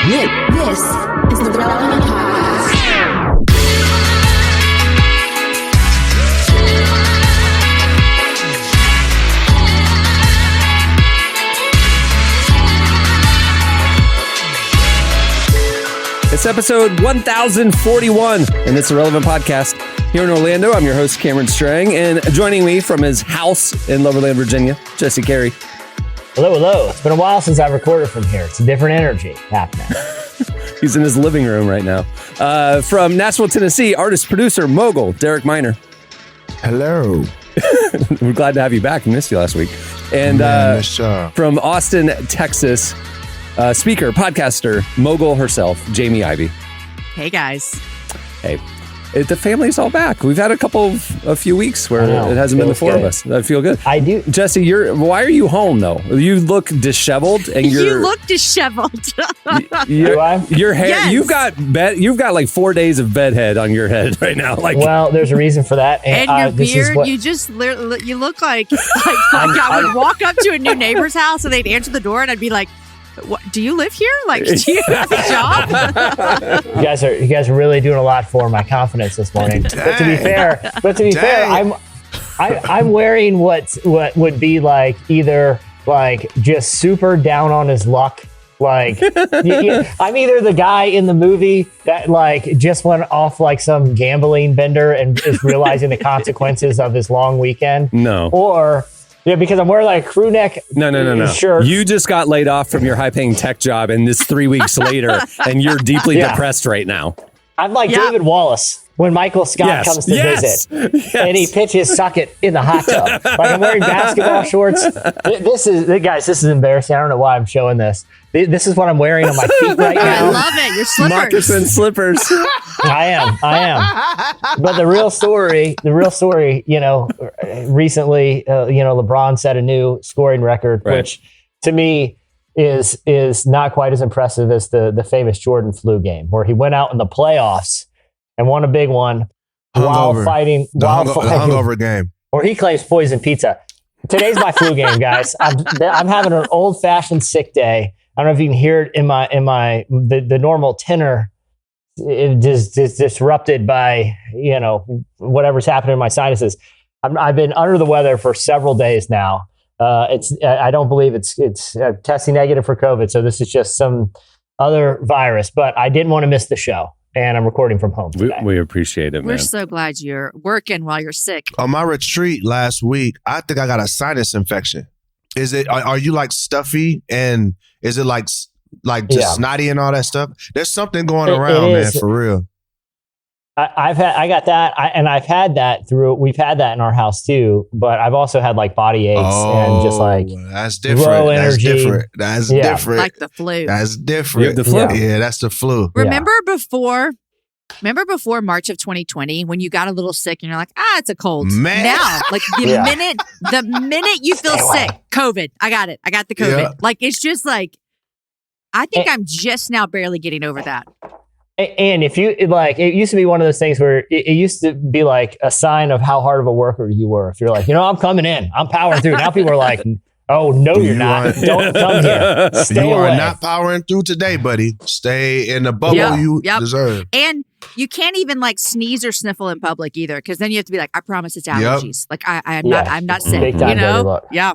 This is the Relevant Podcast. It's episode 1041, and it's the Relevant Podcast. Here in Orlando, I'm your host, Cameron Strang, and joining me from his house in Loverland, Virginia, Jesse Carey. Hello, hello. It's been a while since I've recorded from here. It's a different energy happening. He's in his living room right now. From Nashville, Tennessee, artist-producer, mogul, Derek Miner. Hello. We're glad to have you back. We missed you last week. And from Austin, Texas, speaker, podcaster, mogul herself, Jamie Ivey. Hey, guys. Hey. The family's all back. We've had a few weeks where it hasn't been the four of us. I feel good. I do. Jesse, why are you home though? You look disheveled, and you look disheveled. Your hair. Yes. You've got like 4 days of bedhead on your head right now. Like, well, there's a reason for that. And your beard. You look like I would walk up to a new neighbor's house and they'd answer the door and I'd be like, "What? Do you live here? Like, do you have a job?" You guys are really doing a lot for my confidence this morning. But to be fair, I'm wearing what would be like either like just super down on his luck. Like I'm either the guy in the movie that like just went off like some gambling bender and is realizing the consequences of his long weekend. No. Or yeah, because I'm wearing like a crew neck shirt. You just got laid off from your high-paying tech job, and this 3 weeks later, and you're deeply depressed right now. I'm like David Wallace when Michael Scott comes to visit, and he pitches "Suck It" in the hot tub. Like I'm wearing basketball shorts. This is embarrassing. I don't know why I'm showing this. This is what I'm wearing on my feet right now. I love it. Your slippers. Moccasin slippers. I am. But the real story, recently, LeBron set a new scoring record, which to me is not quite as impressive as the famous Jordan flu game, where he went out in the playoffs and won a big one while fighting. The hungover game. Or he claims poison pizza. Today's my flu game, guys. I'm having an old-fashioned sick day. I don't know if you can hear it in the normal tenor. It is disrupted by whatever's happening in my sinuses. I've been under the weather for several days now. I don't believe it's testing negative for COVID, so this is just some other virus. But I didn't want to miss the show, and I'm recording from home today. We appreciate it, man. We're so glad you're working while you're sick. On my retreat last week, I think I got a sinus infection. Are you like stuffy, and is it like just snotty and all that stuff? There's something going around, man, for real. I got that, and I've had that we've had that in our house too. But I've also had like body aches and just like that's different. Low energy. That's different. Like the flu. That's different. You have the flu. Yeah, that's the flu. Remember before March of 2020 when you got a little sick and you're like, it's a cold. Man. Now, like the minute you feel sick, COVID. I got it. I got the COVID. Yeah. Like it's just like I think I'm just now barely getting over that. And if you like, it used to be one of those things where it used to be like a sign of how hard of a worker you were. If you're like, I'm coming in, I'm powering through. Now people are like, oh, no, you're not. Don't come here. Stay away. Are not powering through today, buddy. Stay in the bubble you deserve. And you can't even like sneeze or sniffle in public either, because then you have to be like, I promise it's allergies. Like I'm not sick. Big time dirty look. Yeah.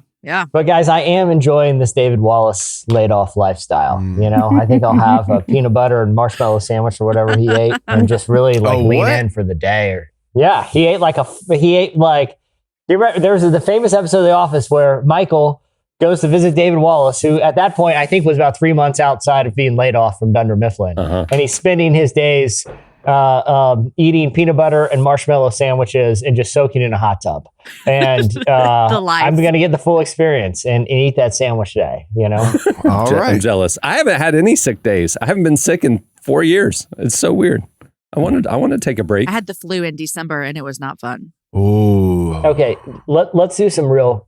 But guys, I am enjoying this David Wallace laid off lifestyle. I think I'll have a peanut butter and marshmallow sandwich or whatever he ate, and just really lean in for the day. He ate like there was the famous episode of The Office where Michael goes to visit David Wallace, who at that point I think was about 3 months outside of being laid off from Dunder Mifflin, and he's spending his days eating peanut butter and marshmallow sandwiches and just soaking in a hot tub. And I'm going to get the full experience and eat that sandwich today, All right. I'm jealous. I haven't had any sick days. I haven't been sick in 4 years. It's so weird. I wanted to take a break. I had the flu in December and it was not fun. Ooh. Okay, let's do some real.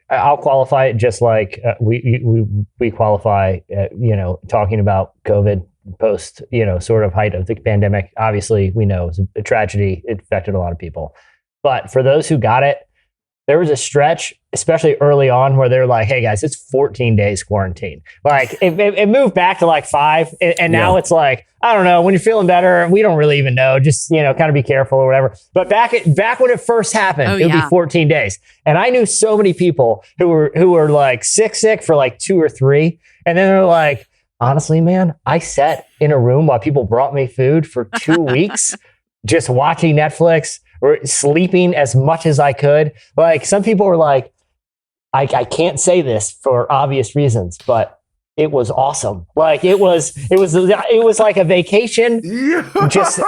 I'll qualify it just like we qualify. Talking about COVID post, sort of height of the pandemic. Obviously, we know it's a tragedy. It affected a lot of people. But for those who got it, there was a stretch, especially early on, where they're like, hey guys, it's 14 days quarantine. Like it moved back to like 5. And now it's like, I don't know, when you're feeling better, we don't really even know, just, kind of be careful or whatever. But back when it first happened, it would be 14 days. And I knew so many people who were like sick for like 2 or 3. And then they're like, honestly, man, I sat in a room while people brought me food for 2 weeks, just watching Netflix or sleeping as much as I could. Like some people were like, I can't say this for obvious reasons, but it was awesome. Like it was like a vacation just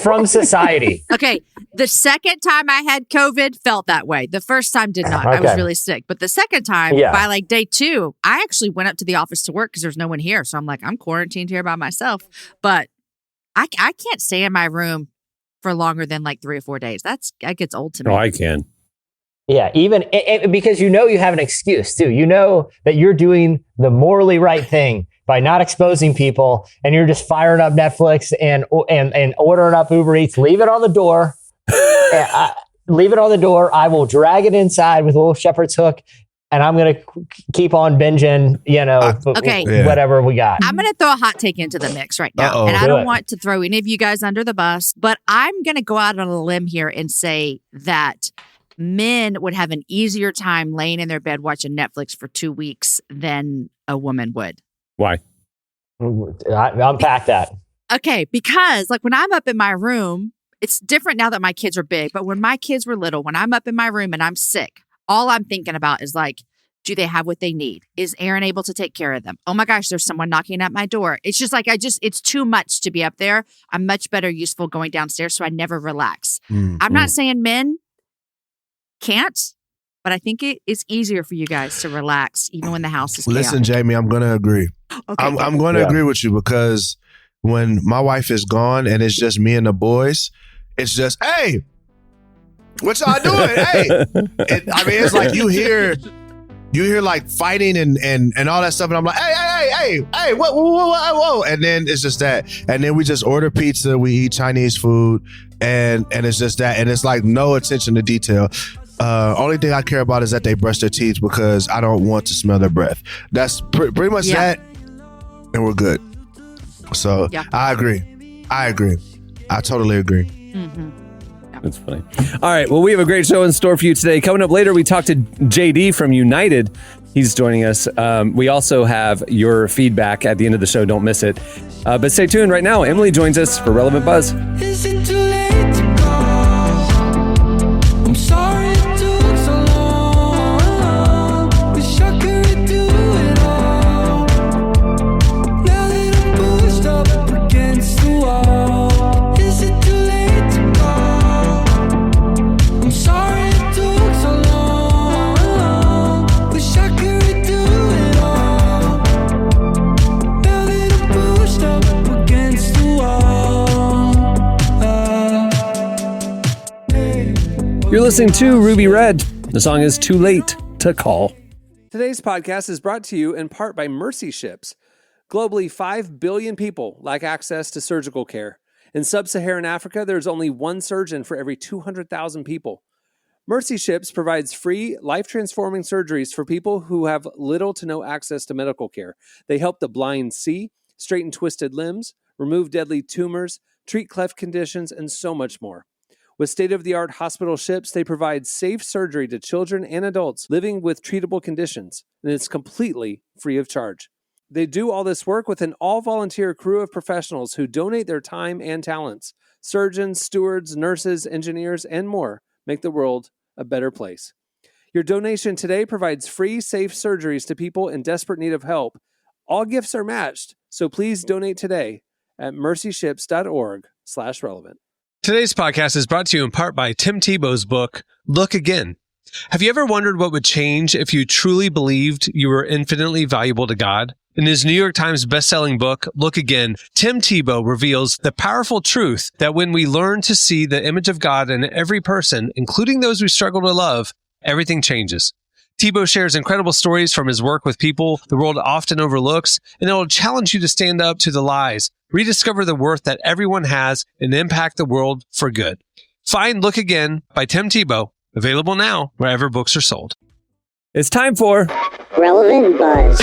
from society. Okay. The second time I had COVID felt that way. The first time did not. I was really sick. But the second time, by like day 2, I actually went up to the office to work because there's no one here. So I'm like, I'm quarantined here by myself. But I can't stay in my room for longer than like 3 or 4 days. That gets old to me. Oh, I can. Yeah, even because you have an excuse too. You know that you're doing the morally right thing by not exposing people, and you're just firing up Netflix and ordering up Uber Eats. Leave it on the door. Leave it on the door. I will drag it inside with a little shepherd's hook, and I'm gonna keep on binging. Whatever we got. I'm gonna throw a hot take into the mix right now, and I don't want to throw any of you guys under the bus, but I'm gonna go out on a limb here and say that men would have an easier time laying in their bed watching Netflix for 2 weeks than a woman would. Why? Unpack that. Okay, because like when I'm up in my room, it's different now that my kids are big, but when my kids were little, when I'm up in my room and I'm sick, all I'm thinking about is like, do they have what they need? Is Aaron able to take care of them? Oh my gosh, there's someone knocking at my door. It's just like, it's too much to be up there. I'm much better useful going downstairs, so I never relax. I'm not saying men can't, but I think it is easier for you guys to relax even when the house is chaotic. Listen, Jamie, I'm going to agree. Okay. I'm going to agree with you because when my wife is gone and it's just me and the boys, it's just, hey, what y'all doing? Hey, it's like you hear like fighting and all that stuff, and I'm like, hey, whoa, and then it's just that, and then we just order pizza, we eat Chinese food, and it's just that, and it's like no attention to detail. Only thing I care about is that they brush their teeth because I don't want to smell their breath. That's pretty much that, and we're good. So I agree. I totally agree. Mm-hmm. That's funny. All right. Well, we have a great show in store for you today. Coming up later, we talk to JD from United. He's joining us. We also have your feedback at the end of the show. Don't miss it. But stay tuned right now. Emily joins us for Relevant Buzz. Is it too late to go? I'm sorry it took so long. Wish I could redo it all. Now that I'm pushed up against the wall. Is it too late to go? I'm sorry it took so long. Wish I could redo it all. Now that I'm pushed up against the wall. You're listening to Ruby Red. The song is Too Late to Call. Today's podcast is brought to you in part by Mercy Ships. Globally, 5 billion people lack access to surgical care. In sub-Saharan Africa, there's only one surgeon for every 200,000 people. Mercy Ships provides free, life-transforming surgeries for people who have little to no access to medical care. They help the blind see, straighten twisted limbs, remove deadly tumors, treat cleft conditions, and so much more. With state-of-the-art hospital ships, they provide safe surgery to children and adults living with treatable conditions, and it's completely free of charge. They do all this work with an all-volunteer crew of professionals who donate their time and talents. Surgeons, stewards, nurses, engineers, and more make the world a better place. Your donation today provides free, safe surgeries to people in desperate need of help. All gifts are matched, so please donate today at mercyships.org/relevant. Today's podcast is brought to you in part by Tim Tebow's book, Look Again. Have you ever wondered what would change if you truly believed you were infinitely valuable to God? In his New York Times bestselling book, Look Again, Tim Tebow reveals the powerful truth that when we learn to see the image of God in every person, including those we struggle to love, everything changes. Tebow shares incredible stories from his work with people the world often overlooks, and it will challenge you to stand up to the lies, rediscover the worth that everyone has, and impact the world for good. Find Look Again by Tim Tebow Available now wherever books are sold. It's time for Relevant Buzz.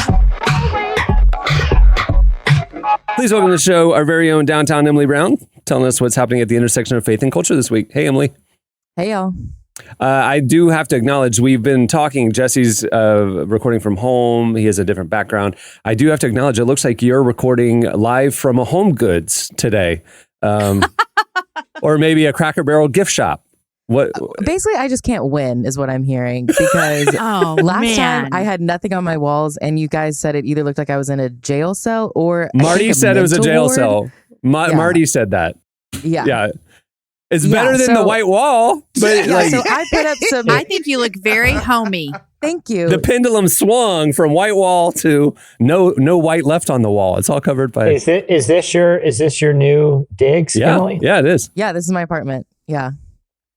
Please welcome to the show our very own downtown Emily Brown, telling us what's happening at the intersection of faith and culture this week. Hey, Emily. Hey, y'all. I do have to acknowledge we've been talking. Jesse's recording from home. He has a different background. I do have to acknowledge it looks like you're recording live from a Home Goods today, or maybe a Cracker Barrel gift shop. What? Basically, I just can't win is what I'm hearing because last time I had nothing on my walls and you guys said it either looked like I was in a jail cell or Marty said it was a jail ward. cell. Marty said that. Yeah. It's better than the white wall, but so I put up some. I think you look very homey. Thank you. The pendulum swung from white wall to no white left on the wall. It's all covered by. Is this your new digs, Emily? Yeah, it is. Yeah, this is my apartment. Yeah.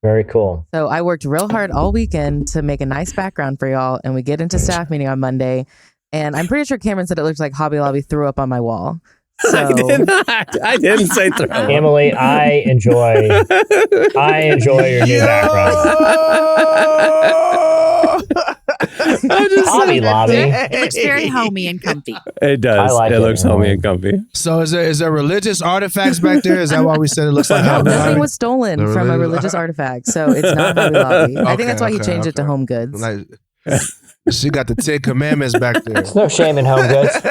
Very cool. So I worked real hard all weekend to make a nice background for y'all, and we get into staff meeting on Monday, and I'm pretty sure Cameron said it looked like Hobby Lobby threw up on my wall. So I didn't say throw. Emily, I enjoy your new background. Hobby Lobby. It looks very homey and comfy. It does. It looks homey and comfy. So is there religious artifacts back there? Is that why we said it looks like Hobby Lobby? Nothing was stolen from a religious artifact, so it's not Hobby Lobby. I think that's why he changed it to Home Goods. Like, she got the 10 Commandments back there. There's no shame in Home Goods.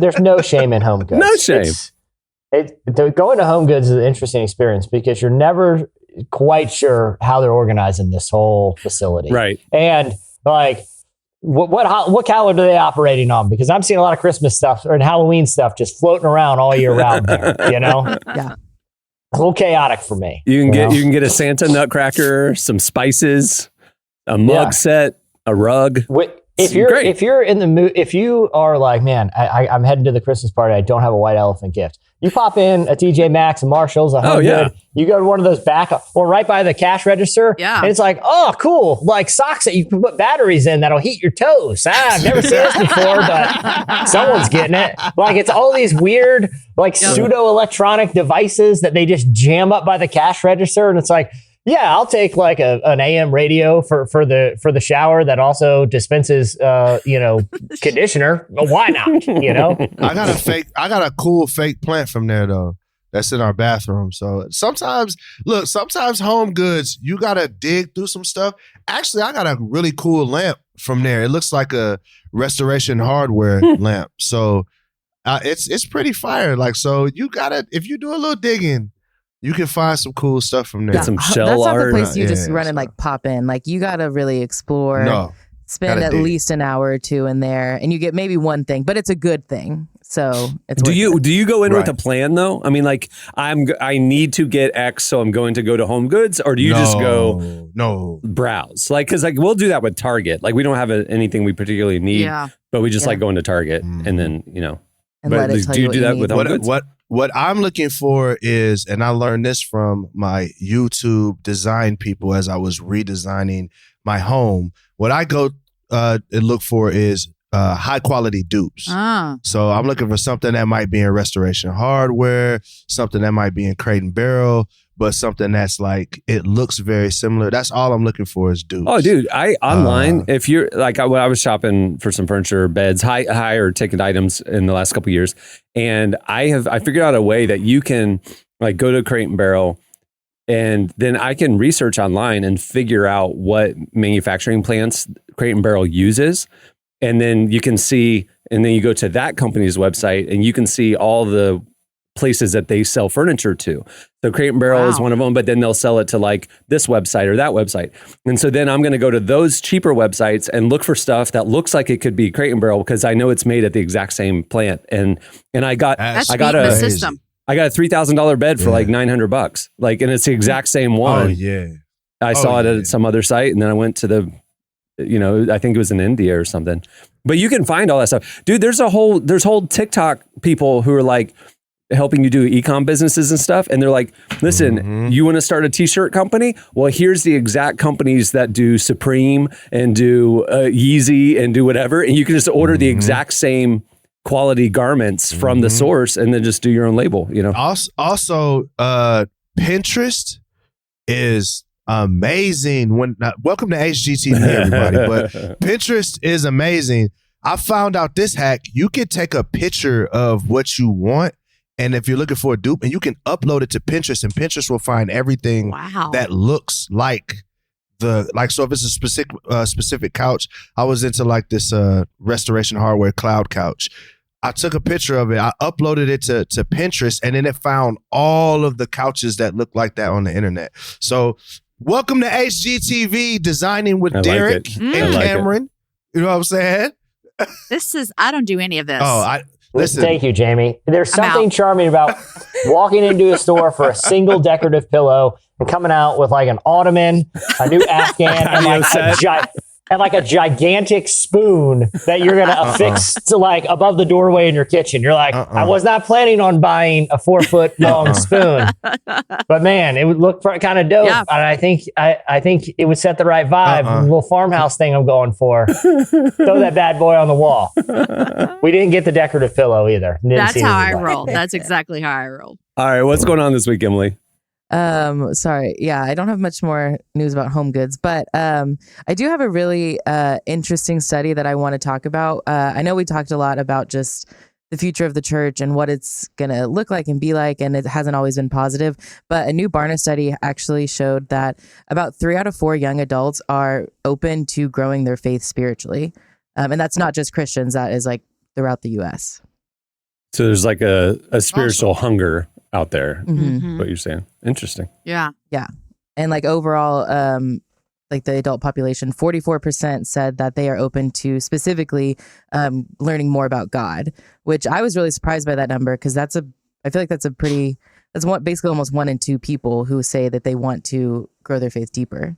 There's no shame in Home Goods. No shame. Going to Home Goods is an interesting experience because you're never quite sure how they're organizing this whole facility. Right. And like, what calendar are they operating on? Because I'm seeing a lot of Christmas stuff and Halloween stuff just floating around all year round there, you know? Yeah. A little chaotic for me. You can get a Santa nutcracker, some spices, a mug set, a rug. If you're in the mood, if you are like, man, I'm heading to the Christmas party, I don't have a white elephant gift. You pop in a TJ Maxx, a Marshalls, a Home Good. You go to one of those back or right by the cash register. Yeah. And it's like, oh, cool. Like socks that you can put batteries in that'll heat your toes. I've never seen this before, but someone's getting it. Like it's all these weird, like pseudo electronic devices that they just jam up by the cash register. And it's like, yeah, I'll take like an AM radio for the shower that also dispenses conditioner. Why not? You know? I got a cool fake plant from there though. That's in our bathroom. So sometimes Home Goods, you gotta dig through some stuff. Actually, I got a really cool lamp from there. It looks like a Restoration Hardware lamp. So it's pretty fire. Like so, you gotta if you do a little digging. You can find some cool stuff from there. Get some shell That's art. not the place you just run and like pop in. Like you got to really explore. Spend at least an hour or two in there, and you get maybe one thing, but it's a good thing. So it's do you go in with a plan though? I mean, like I need to get X, so I'm going to go to Home Goods, or do you just go browse? Like because like we'll do that with Target. Like we don't have anything we particularly need, but we just like going to Target and then And let it tell do you do that need. with Home Goods? What I'm looking for is, and I learned this from my YouTube design people as I was redesigning my home. What I go and look for is high quality dupes. So I'm looking for something that might be in Restoration Hardware, something that might be in Crate and Barrel, but something that's like, it looks very similar. That's all I'm looking for is dupes. Oh, dude, online, if you're like, I was shopping for some furniture, beds, higher ticket items in the last couple of years. And I figured out a way that you can like go to Crate and Barrel and then I can research online and figure out what manufacturing plants Crate and Barrel uses. And then you can see, and then you go to that company's website and you can see all the places that they sell furniture to. So Crate and Barrel is one of them, but then they'll sell it to like this website or that website. And so then I'm going to go to those cheaper websites and look for stuff that looks like it could be Crate and Barrel because I know it's made at the exact same plant. And I got a $3,000 bed for like $900. Like, and it's the exact same one. Oh yeah. I saw it at some other site and then I went to I think it was in India or something. But you can find all that stuff. Dude, there's whole TikTok people who are like helping you do e-com businesses and stuff. And they're like, listen, you want to start a t-shirt company? Well, here's the exact companies that do Supreme and do Yeezy and do whatever. And you can just order the exact same quality garments from the source and then just do your own label, you know? Also, Pinterest is amazing. Welcome to HGTV, everybody. But Pinterest is amazing. I found out this hack. You can take a picture of what you want, and if you're looking for a dupe, and you can upload it to Pinterest, and Pinterest will find everything that looks like so if it's a specific couch, I was into like this Restoration Hardware cloud couch. I took a picture of it. I uploaded it to Pinterest, and then it found all of the couches that look like that on the internet. So welcome to HGTV, designing with Derek and Cameron. You know what I'm saying? I don't do any of this. Listen. Thank you, Jamie. There's something charming about walking into a store for a single decorative pillow and coming out with like an ottoman, a new Afghan, and like a gigantic spoon that you're going to affix to like above the doorway in your kitchen. You're like, I was not planning on buying a 4-foot long spoon, but man, it would look kind of dope. Yeah. And I think it would set the right vibe. The little farmhouse thing I'm going for. Throw that bad boy on the wall. We didn't get the decorative pillow either. That's how I roll. That's exactly how I roll. All right. What's going on this week, Emily? Sorry. Yeah, I don't have much more news about home goods, but I do have a really interesting study that I want to talk about. I know we talked a lot about just the future of the church and what it's going to look like and be like, and it hasn't always been positive. But a new Barna study actually showed that about 3 out of 4 young adults are open to growing their faith spiritually. And that's not just Christians, that is like throughout the U.S. So there's like a spiritual hunger out there, what you're saying. Interesting. Yeah. Yeah. And like overall, like the adult population, 44% said that they are open to specifically learning more about God, which I was really surprised by that number because I feel like that's basically almost 1 in 2 people who say that they want to grow their faith deeper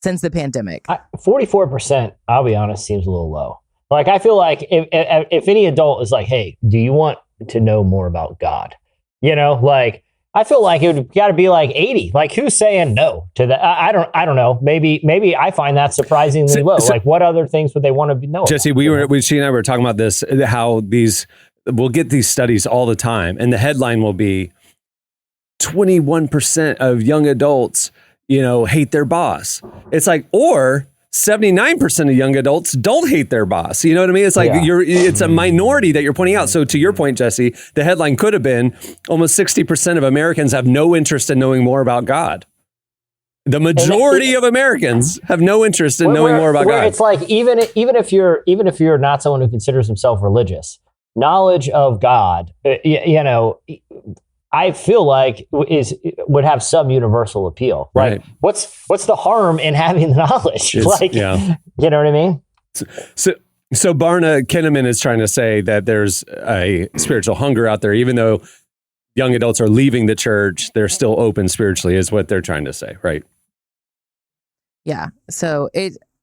since the pandemic. 44%, I'll be honest, seems a little low. Like, I feel like if any adult is like, hey, do you want to know more about God? You know, like, I feel like it would got to be like 80. Like, who's saying no to that? I don't know. Maybe I find that surprisingly low. Like, what other things would they want to know? Jesse, she and I were talking about this, how we'll get these studies all the time, and the headline will be 21% of young adults, hate their boss. It's like, or 79% of young adults don't hate their boss. You know what I mean? It's like it's a minority that you're pointing out. So to your point, Jesse, the headline could have been almost 60% of Americans have no interest in knowing more about God. The majority of Americans have no interest in knowing more about God. It's like even if you're not someone who considers himself religious, knowledge of God, I feel like would have some universal appeal. Like, right. What's the harm in having the knowledge? You know what I mean? So Barna Kinnaman is trying to say that there's a spiritual hunger out there, even though young adults are leaving the church, they're still open spiritually, is what they're trying to say, right? Yeah. So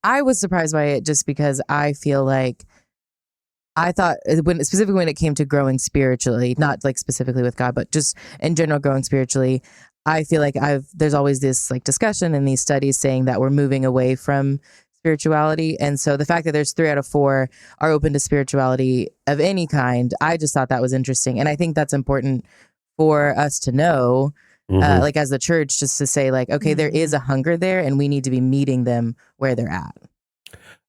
I was surprised by it just because I feel like I thought specifically when it came to growing spiritually, not like specifically with God, but just in general growing spiritually, I feel like there's always this like discussion in these studies saying that we're moving away from spirituality. And so the fact that there's 3 out of 4 are open to spirituality of any kind, I just thought that was interesting. And I think that's important for us to know, like as the church, just to say like, okay, there is a hunger there and we need to be meeting them where they're at.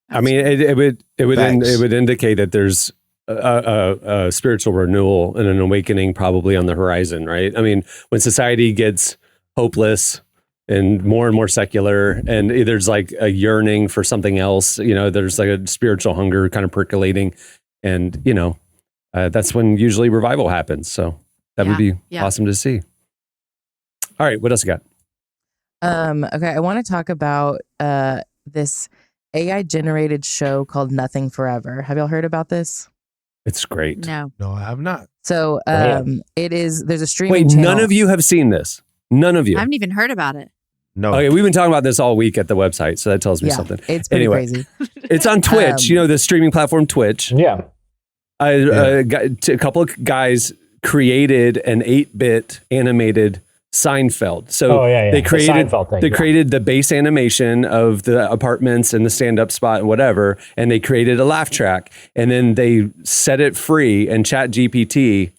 I mean, it would indicate that there's a spiritual renewal and an awakening probably on the horizon, right? I mean, when society gets hopeless and more secular, and there's like a yearning for something else, there's like a spiritual hunger kind of percolating, and that's when usually revival happens. So that would be awesome to see. All right, what else you got? Okay, I want to talk about this AI generated show called Nothing Forever. Have y'all heard about this? It's great. No, I have not. So there's a streaming channel. None of you have seen this. None of you. I haven't even heard about it. No. Okay, we've been talking about this all week at the website, so that tells me something. It's pretty crazy. It's on Twitch, the streaming platform Twitch. Yeah. A couple of guys created an 8-bit animated Seinfeld. So they created the base animation of the apartments and the stand-up spot and whatever, and they created a laugh track, and then they set it free, and ChatGPT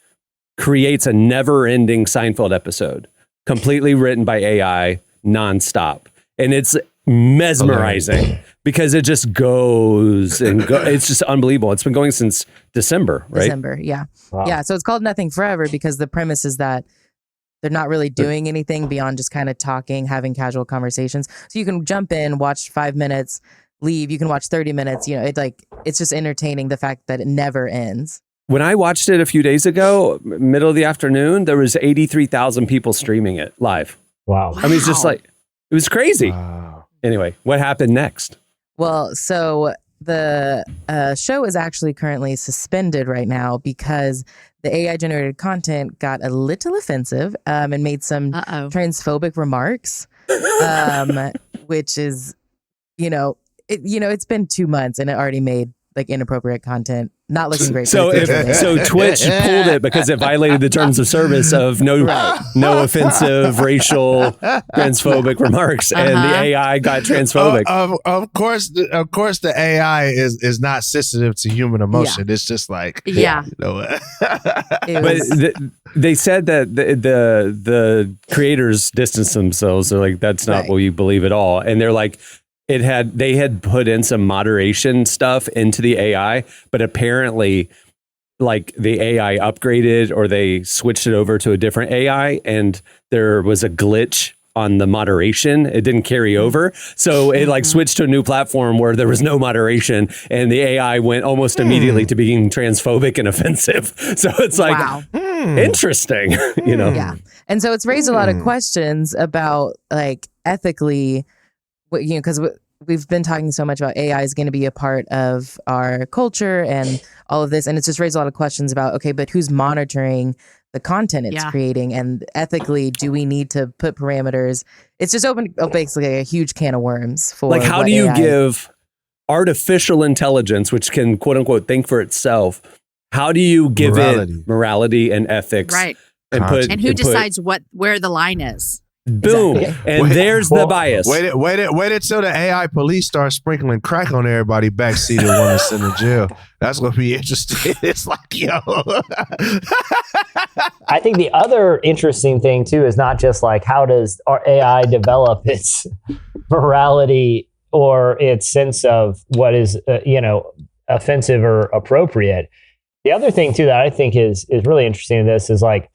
creates a never-ending Seinfeld episode, completely written by AI, nonstop. And it's mesmerizing because it just goes and it's just unbelievable. It's been going since December, right? December, yeah. Wow. Yeah, so it's called Nothing Forever because the premise is that they're not really doing anything beyond just kind of talking, having casual conversations. So you can jump in, watch 5 minutes, leave. You can watch 30 minutes. You know, it's just entertaining, the fact that it never ends. When I watched it a few days ago, middle of the afternoon, there was 83,000 people streaming it live. Wow. I mean, it's just like, it was crazy. Wow. Anyway, what happened next? Well, so the show is actually currently suspended right now because the AI generated content got a little offensive and made some transphobic remarks, which is, it's been 2 months and it already made like inappropriate content, not looking great. So Twitch pulled it because it violated the terms of service of no offensive, racial, transphobic remarks, and the AI got transphobic. Of course, the AI is not sensitive to human emotion. Yeah. It's just like, yeah. But they said that the creators distanced themselves. They're like, that's not what you believe at all, and they're like. They had put in some moderation stuff into the AI, but apparently like the AI upgraded or they switched it over to a different AI and there was a glitch on the moderation. It didn't carry over. So it like switched to a new platform where there was no moderation and the AI went almost immediately to being transphobic and offensive. So it's like, interesting, Yeah. And so it's raised a lot of questions about like ethically, because we've been talking so much about AI is going to be a part of our culture and all of this. And it's just raised a lot of questions about, okay, but who's monitoring the content it's creating? And ethically, do we need to put parameters? It's just opened basically a huge can of worms for like, how do you give artificial intelligence, which can quote unquote think for itself? How do you give it morality and ethics? Right. And who decides where the line is? Boom. Exactly. And there's the bias. Wait until the AI police start sprinkling crack on everybody backseat and want to send to jail. That's going to be interesting. It's like, yo. I think the other interesting thing, too, is not just like how does our AI develop its morality or its sense of what is, offensive or appropriate. The other thing, too, that I think is really interesting in this is like,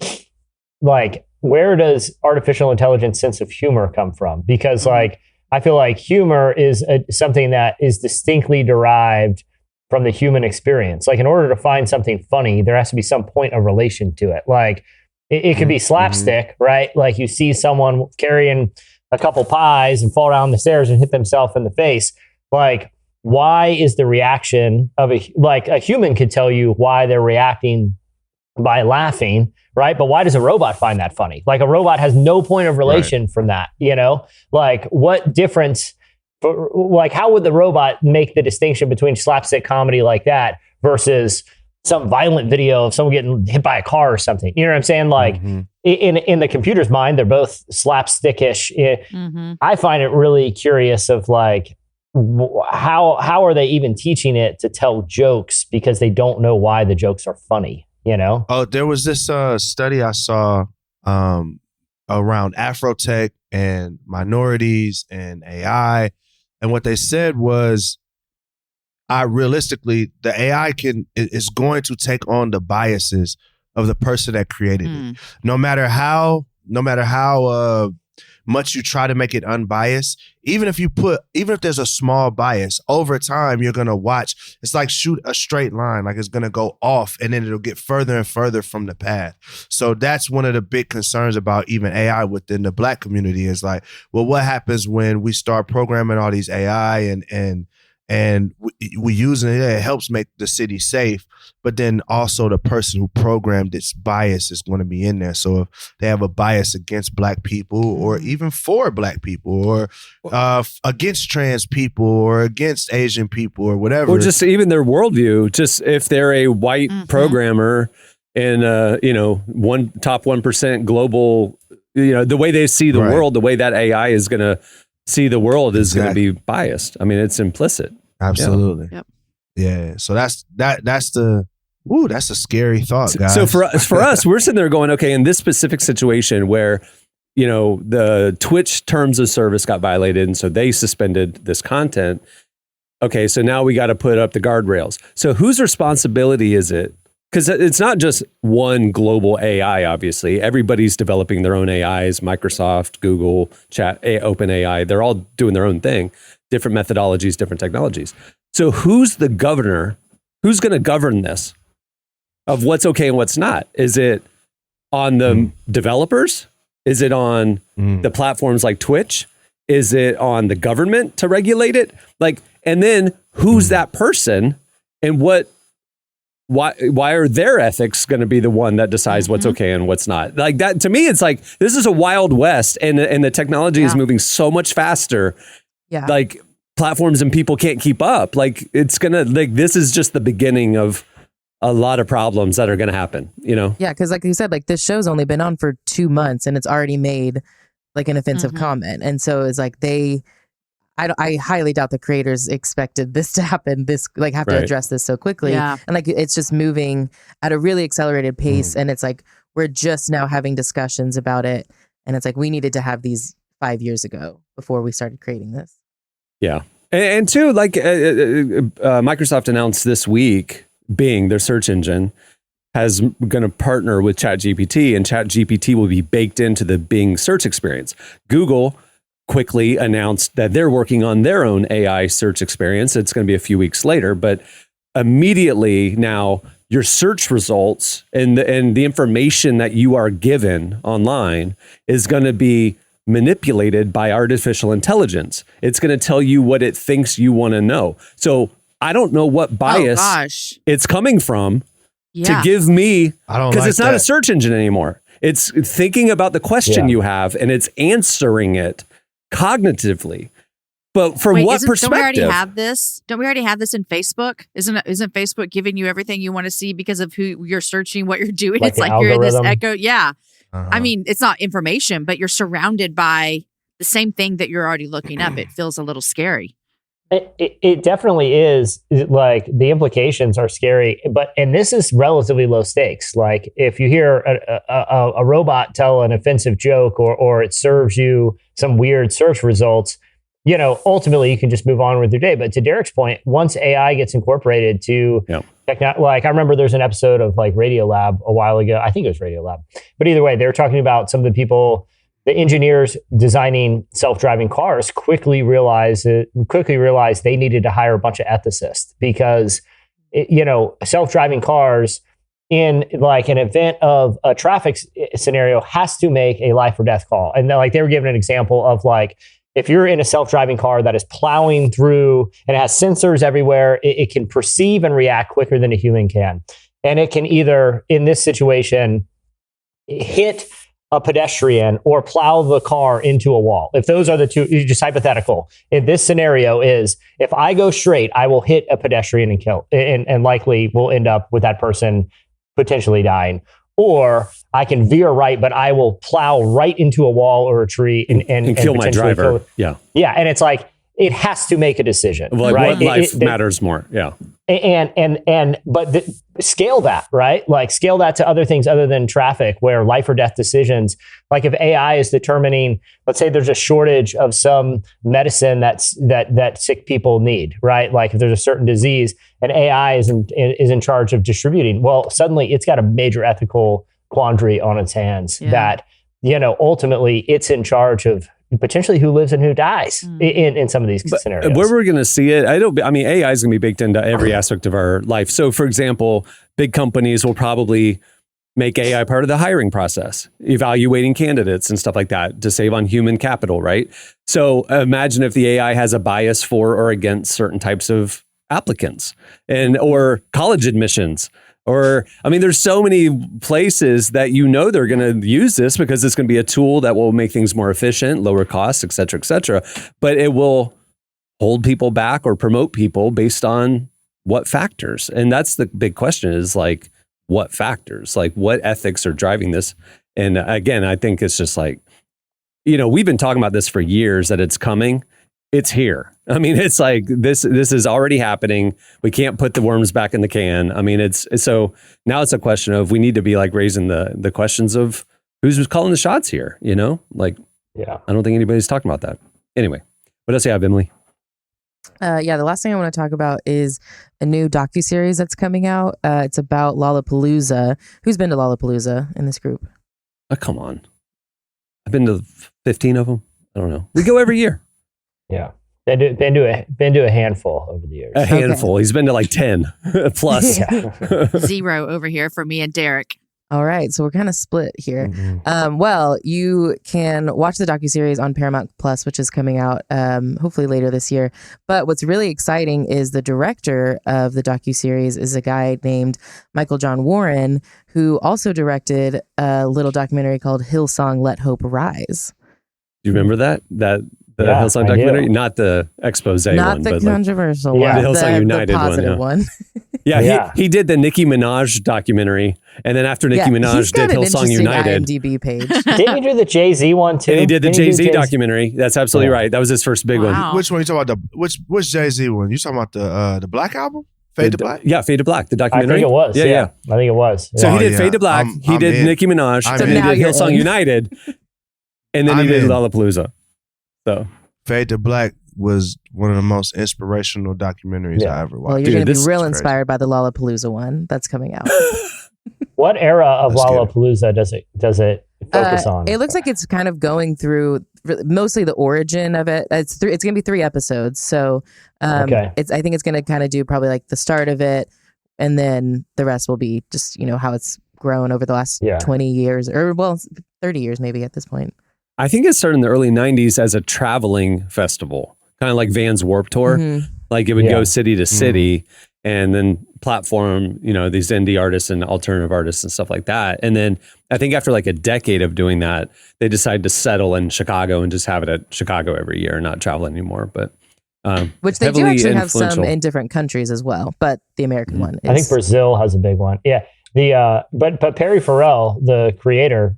where does artificial intelligence sense of humor come from? Because like, I feel like humor is something that is distinctly derived from the human experience. Like in order to find something funny, there has to be some point of relation to it. Like it could be slapstick, right? Like you see someone carrying a couple pies and fall down the stairs and hit themselves in the face. Like, why is the reaction of a human could tell you why they're reacting by laughing, right? But why does a robot find that funny? Like a robot has no point of relation from that, Like what difference, like how would the robot make the distinction between slapstick comedy like that versus some violent video of someone getting hit by a car or something? You know what I'm saying? Like in the computer's mind, they're both slapstickish. I find it really curious of like, how are they even teaching it to tell jokes because they don't know why the jokes are funny? Oh, there was this study I saw around Afrotech and minorities and AI. And what they said was, realistically, the AI is going to take on the biases of the person that created it. No matter how much you try to make it unbiased, even if there's a small bias, over time, you're going to watch. It's like shoot a straight line, like it's going to go off and then it'll get further and further from the path. So that's one of the big concerns about even AI within the Black community is like, well, what happens when we start programming all these AI and we using it? It helps make the city safe, but then also the person who programmed its bias is going to be in there. So if they have a bias against Black people or even for Black people or against trans people or against Asian people or whatever. Or just even their worldview, just if they're a white programmer in top 1% global, the way they see the world, the way that AI is going to see the world is going to be biased. I mean, it's implicit. Absolutely. Yep. Yeah. So that's a scary thought, guys. So for us, we're sitting there going, okay, in this specific situation where the Twitch terms of service got violated, and so they suspended this content. Okay, so now we got to put up the guardrails. So whose responsibility is it? Because it's not just one global AI, obviously. Everybody's developing their own AIs, Microsoft, Google, OpenAI. They're all doing their own thing, different methodologies, different technologies. So who's the governor? Who's going to govern this of what's okay and what's not? Is it on the developers? Is it on the platforms like Twitch? Is it on the government to regulate it? And then who's that person, and why are their ethics going to be the one that decides what's okay and what's not? Like that, to me, it's like, this is a wild west, and the technology is moving so much faster. Yeah. Like platforms and people can't keep up. Like this is just the beginning of a lot of problems that are going to happen, Yeah. Because like you said, like this show's only been on for 2 months and it's already made like an offensive comment. And so it's like I highly doubt the creators expected this to happen, have to address this so quickly. Yeah. And like, it's just moving at a really accelerated pace. And it's like, we're just now having discussions about it. And it's like, we needed to have these 5 years ago before we started creating this. Yeah. And two, Microsoft announced this week, Bing, their search engine, has going to partner with ChatGPT, and ChatGPT will be baked into the Bing search experience. Google quickly announced that they're working on their own AI search experience. It's going to be a few weeks later, but immediately now your search results and the information that you are given online is going to be manipulated by artificial intelligence. It's going to tell you what it thinks you want to know. So I don't know what bias it's coming from to give me, because it's not a search engine anymore. It's thinking about the question you have, and it's answering it cognitively. But from what perspective? Don't we already have this? Don't we already have this in Facebook? Isn't Facebook giving you everything you want to see because of who you're searching, what you're doing? Like it's like algorithm. you're in this echo. Yeah. I mean, it's not information, but you're surrounded by the same thing that you're already looking up. It feels a little scary. It definitely is. Like, the implications are scary, and this is relatively low stakes. Like, if you hear a robot tell an offensive joke, or it serves you some weird search results, ultimately you can just move on with your day. But to Derek's point, once AI gets incorporated to like, I remember there's an episode of like Radiolab a while ago. I think it was Radiolab, but either way, they were talking about some of the people. The engineers designing self-driving cars quickly realized they needed to hire a bunch of ethicists, because self-driving cars in like an event of a traffic scenario has to make a life or death call. And they were giving an example of like, if you're in a self-driving car that is plowing through and it has sensors everywhere, it can perceive and react quicker than a human can. And it can either, in this situation, hit a pedestrian or plow the car into a wall. If those are the two, just hypothetical. In this scenario is, if I go straight, I will hit a pedestrian and kill, and likely will end up with that person potentially dying. Or I can veer right, but I will plow right into a wall or a tree and kill my driver. Yeah. And it's like, it has to make a decision. Like, right? what life matters more. Yeah. But scale that, right? Like, scale that to other things other than traffic, where life or death decisions, like if AI is determining, let's say there's a shortage of some medicine that sick people need, right? Like if there's a certain disease and AI is in charge of distributing, well, suddenly it's got a major ethical quandary on its hands that, ultimately it's in charge of potentially who lives and who dies in some of these scenarios. Where we're going to see it, AI is going to be baked into every aspect of our life. So, for example, big companies will probably make AI part of the hiring process, evaluating candidates and stuff like that to save on human capital, right? So imagine if the AI has a bias for or against certain types of applicants or college admissions. There's so many places that they're going to use this, because it's going to be a tool that will make things more efficient, lower costs, et cetera, et cetera. But it will hold people back or promote people based on what factors. And that's the big question, is like, what factors, like what ethics are driving this? And again, I think it's just like, we've been talking about this for years, that it's coming. It's here. It's like this is already happening. We can't put the worms back in the can. So now it's a question of, we need to be like raising the questions of who's calling the shots here? You know, like, Yeah. I don't think anybody's talking about that. Anyway, what else you have, Emily? The last thing I want to talk about is a new docuseries that's coming out. It's about Lollapalooza. Who's been to Lollapalooza in this group? Oh, come on. I've been to 15 of them. I don't know. We go every year. Yeah. Been to a handful over the years. A handful. He's been to like 10 plus. Yeah. 0 over here for me and Derek. All right, so we're kind of split here. Mhm. Well, you can watch the docuseries on Paramount Plus, which is coming out hopefully later this year. But what's really exciting is the director of the docuseries is a guy named Michael John Warren, who also directed a little documentary called Hillsong Let Hope Rise. Do you remember that? The Yeah, Hillsong I do. documentary? Not the expose Not one, the but like, controversial Yeah. one. The Hillsong United the one, positive yeah. one. yeah, he did the Nicki Minaj documentary. And then after Nicki He's Minaj got did an Hillsong interesting United. IMDb page. Didn't he do the Jay-Z one too? And he did the Didn't he do Jay-Z documentary. That's absolutely Yeah. right. That was his first big one. Wow. Which one you talking about? Which Jay-Z one? You talking about the Black album? Fade to Black? Yeah, Fade to Black, the I documentary. think it was. Yeah. I think it was. So Yeah. he did yeah. Fade to Black. I'm he did in. Nicki Minaj. I'm So in. he now did you're Hillsong in. United. And then he I'm did in. Lollapalooza. So Fade to Black was one of the most inspirational documentaries Yeah. I ever watched. Well, you're Dude, going to this be real is inspired by the Lollapalooza one that's coming out. What era of Let's get it. Lollapalooza does it focus on? It looks like it's kind of going through mostly the origin of it. It's going to be 3 episodes, so Okay. I think it's going to kind of do probably like the start of it, and then the rest will be just how it's grown over the last 20 years, or 30 years maybe at this point. I think it started in the early 90s as a traveling festival, kind of like Van's Warped Tour. Mhm. Like it would Yeah. go city to city and then platform, these indie artists and alternative artists and stuff like that. And then I think after like a decade of doing that, they decided to settle in Chicago and just have it at Chicago every year and not travel anymore. But Which they do heavily actually have some influential. in different countries as well, but the American one is. I think Brazil has a big one. Yeah. But Perry Farrell, the creator,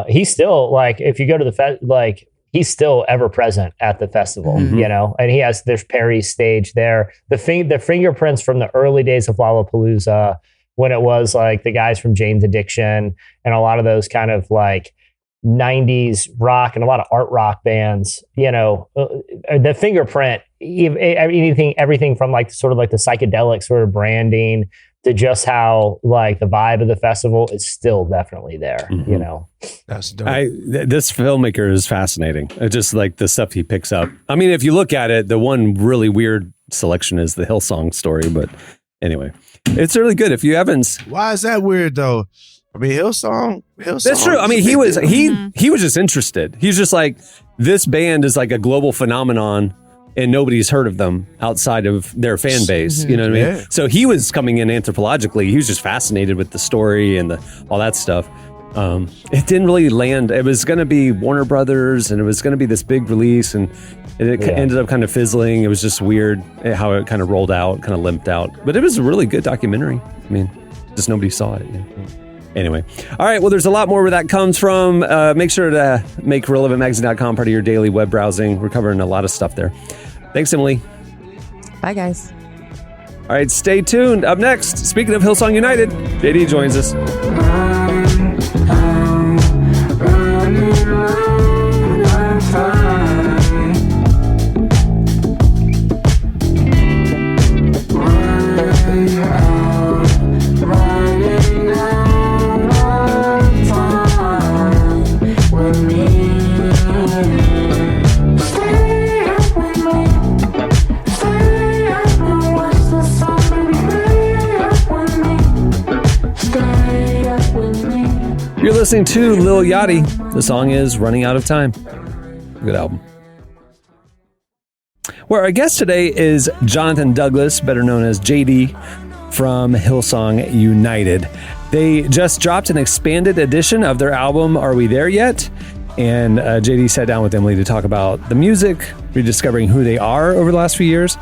he's still like, if you go to the he's still ever present at the festival, Mhm. and there's Perry's stage there. The fingerprints from the early days of Lollapalooza, when it was like the guys from Jane's Addiction and a lot of those kind of like 90s rock and a lot of art rock bands, the fingerprint, everything from like sort of like the psychedelic sort of branding to just how like the vibe of the festival is still definitely there, Mhm. That's dope. This filmmaker is fascinating. Just like the stuff he picks up. I mean, if you look at it, the one really weird selection is the Hillsong story. But anyway, it's really good. If you haven't, Why is that weird though? I mean, Hillsong. that's true. I mean, he was just interested. He's just like, this band is like a global phenomenon, and nobody's heard of them outside of their fan base. You know what I mean? Yeah. So he was coming in anthropologically. He was just fascinated with the story and all that stuff. It didn't really land. It was going to be Warner Brothers, and it was going to be this big release, and it ended up kind of fizzling. It was just weird how it kind of rolled out, kind of limped out. But it was a really good documentary. I mean, just nobody saw it. Anyway. All right. Well, there's a lot more where that comes from. Make sure to make relevantmagazine.com part of your daily web browsing. We're covering a lot of stuff there. Thanks, Emily. Bye, guys. All right. Stay tuned. Up next, speaking of Hillsong United, JD joins us. You're listening to Lil Yachty. The song is Running Out of Time. Good album. Where our guest today is Jonathon Douglas, better known as JD from Hillsong United. They just dropped an expanded edition of their album, Are We There Yet? And JD sat down with Emily to talk about the music, rediscovering who they are over the last few years,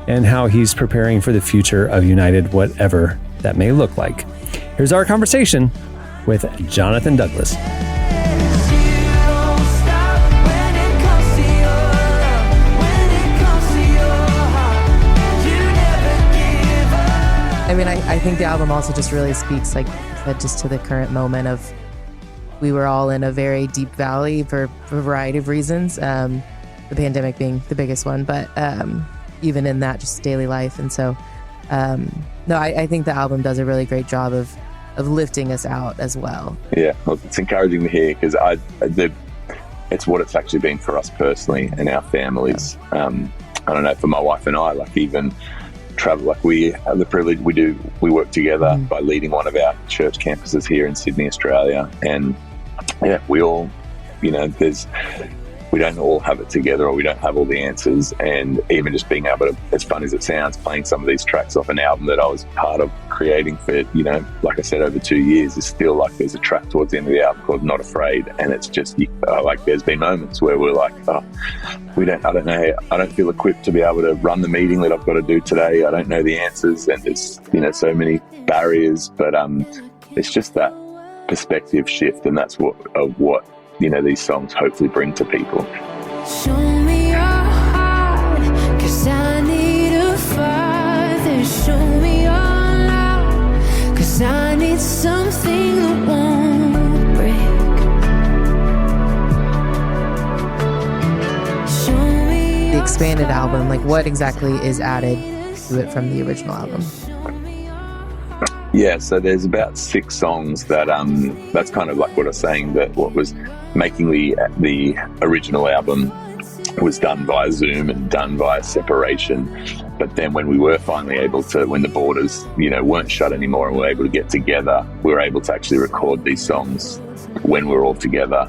and how he's preparing for the future of United, whatever that may look like. Here's our conversation with Jonathon Douglas. I mean, I think the album also just really speaks, like you said, just to the current moment of we were all in a very deep valley for a variety of reasons. The pandemic being the biggest one, but even in that, just daily life. And so, no, I think the album does a really great job of lifting us out as well. Yeah, well, it's encouraging to hear because it's what it's actually been for us personally and our families. I don't know, for my wife and I, like even travel, like we have the privilege, we work together by leading one of our church campuses here in Sydney, Australia. And yeah, we all, you know, we don't all have it together, or we don't have all the answers. And even just being able to, as fun as it sounds, playing some of these tracks off an album that I was part of creating for, you know, like I said, over 2 years, is still like, there's a track towards the end of the album called Not Afraid. And it's just like, there's been moments where we're like, oh, I don't know, I don't feel equipped to be able to run the meeting that I've got to do today. I don't know the answers, and there's, you know, so many barriers, but it's just that perspective shift. And that's what, you know, these songs hopefully bring to people. Show me your heart, 'cause I need a father. Show me your love, 'cause I need something that won't break. Show me The expanded album, like what exactly is added to it from the original album? Yeah, so there's about 6 songs that that's kind of like what I was saying, that what was making the original album was done via Zoom and done via separation. But then when we were finally able to, when the borders, you know, weren't shut anymore and we were able to get together, we were able to actually record these songs when we were all together.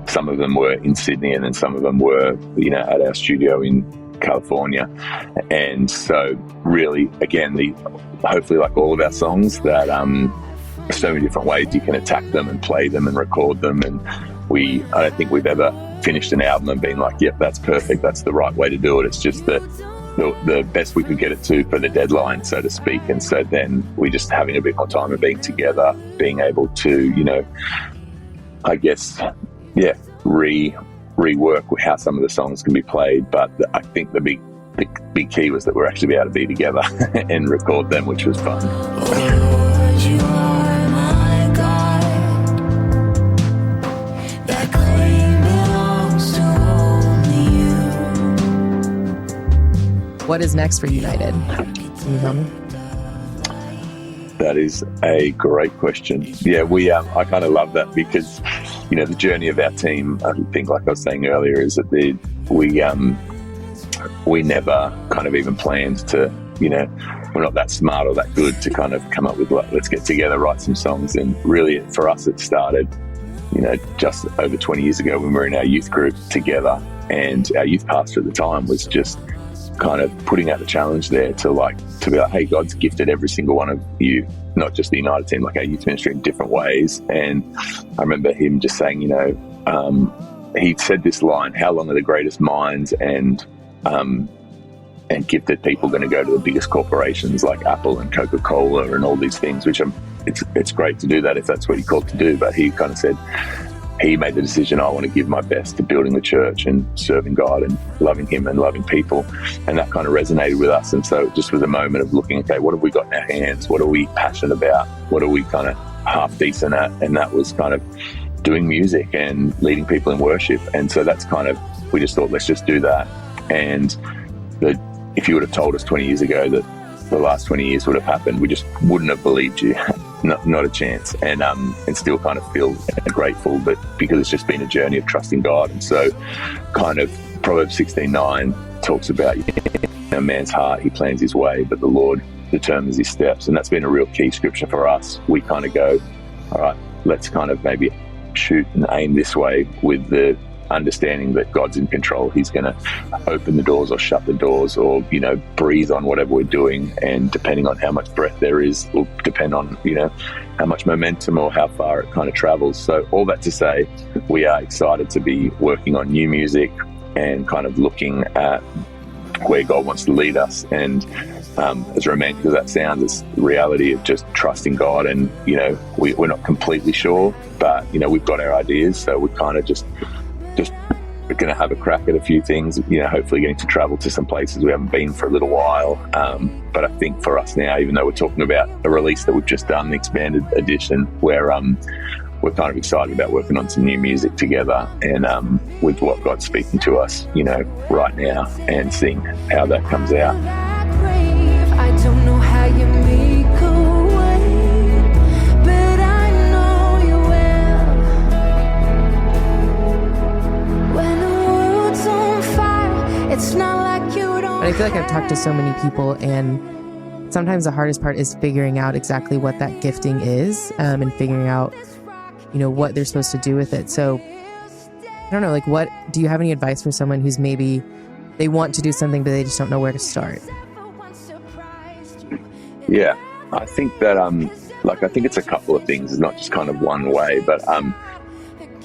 Some of them were in Sydney, and then some of them were, you know, at our studio in California. And so really, again, hopefully like all of our songs, that so many different ways you can attack them and play them and record them. And I don't think we've ever finished an album and been like, yep, that's perfect, that's the right way to do it. It's just that the best we could get it to for the deadline, so to speak. And so then we just having a bit more time and being together, being able to, you know, I guess, yeah, rework how some of the songs can be played. But I think the big key was that we're actually able to be together and record them, which was fun. Lord, you are my God. That claim belongs to only you. What is next for United? Can you tell me? That is a great question. Yeah, I kind of love that because, you know, the journey of our team, I think, like I was saying earlier, is that we never kind of even planned to, you know, we're not that smart or that good to kind of come up with, like, let's get together, write some songs. And really for us, it started, you know, just over 20 years ago when we were in our youth group together. And our youth pastor at the time was just kind of putting out the challenge there to be like, hey, God's gifted every single one of you, not just the United team, like our youth ministry, in different ways. And I remember him just saying, you know, he said this line, how long are the greatest minds and gifted people going to go to the biggest corporations like Apple and Coca-Cola and all these things, which it's great to do that if that's what he called to do. But he kind of said, he made the decision, I want to give my best to building the church and serving God and loving him and loving people. And that kind of resonated with us. And so it just was a moment of looking, okay, what have we got in our hands? What are we passionate about? What are we kind of half decent at? And that was kind of doing music and leading people in worship. And so that's kind of, we just thought, let's just do that. And if you would have told us 20 years ago that the last 20 years would have happened, we just wouldn't have believed you. Not a chance. And still kind of feel grateful, but because it's just been a journey of trusting God. And so kind of Proverbs 16:9 talks about, a man's heart, he plans his way, but the Lord determines his steps. And that's been a real key scripture for us. We kind of go, all right, let's kind of maybe shoot and aim this way with the understanding that God's in control. He's going to open the doors or shut the doors, or, you know, breathe on whatever we're doing. And depending on how much breath there is will depend on, you know, how much momentum or how far it kind of travels. So all that to say, we are excited to be working on new music and kind of looking at where God wants to lead us. And as romantic as that sounds, it's the reality of just trusting God. And, you know, we're not completely sure, but, you know, we've got our ideas. So we're kind of just we're going to have a crack at a few things, you know, hopefully getting to travel to some places we haven't been for a little while. But I think for us now, even though we're talking about a release that we've just done, the expanded edition, we're we're kind of excited about working on some new music together, and with what God's speaking to us, right now, and seeing how that comes out. I don't know how you make a way, but I know you will. When the world's on fire, it's not like you don't. But I feel like I've talked to so many people, and sometimes the hardest part is figuring out exactly what that gifting is, and figuring out, what they're supposed to do with it. So I don't know, what do you have any advice for someone who's maybe they want to do something, but they just don't know where to start? Yeah, I think that, I think it's a couple of things. It's not just kind of one way, but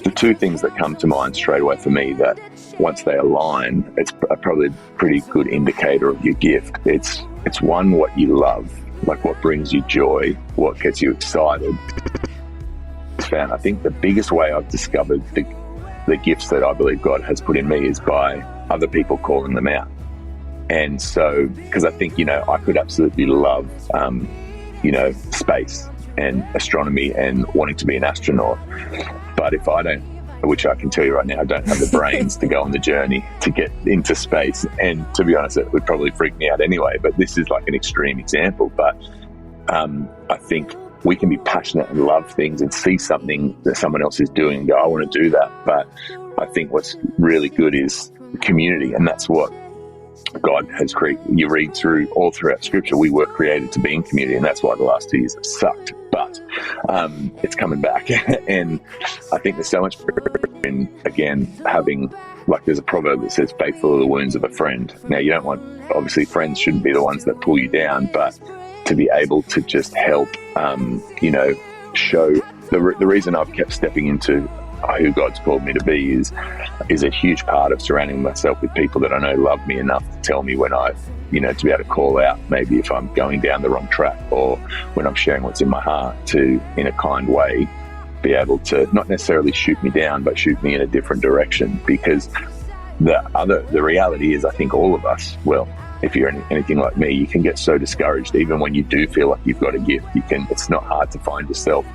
the two things that come to mind straight away for me that once they align, it's probably a pretty good indicator of your gift. It's one, what you love, what brings you joy, what gets you excited. I think the biggest way I've discovered the gifts that I believe God has put in me is by other people calling them out. And so, because I think, I could absolutely love, space and astronomy and wanting to be an astronaut. But if I don't, which I can tell you right now, I don't have the brains to go on the journey to get into space. And to be honest, it would probably freak me out anyway. But this is like an extreme example. But I think we can be passionate and love things and see something that someone else is doing and go, I want to do that. But I think what's really good is community. And that's what God has created. You read all throughout Scripture, we were created to be in community, and that's why the last 2 years have sucked. But it's coming back, and I think there's so much in, again, having, there's a proverb that says, "Faithful are the wounds of a friend." Now, you don't want, obviously, friends shouldn't be the ones that pull you down, but to be able to just help, show the reason I've kept stepping into who God's called me to be is a huge part of surrounding myself with people that I know love me enough to tell me when to be able to call out, maybe if I'm going down the wrong track, or when I'm sharing what's in my heart, to, in a kind way, be able to not necessarily shoot me down, but shoot me in a different direction. Because the reality is, I think all of us, well, if you're anything like me, you can get so discouraged, even when you do feel like you've got a gift. It's not hard to find yourself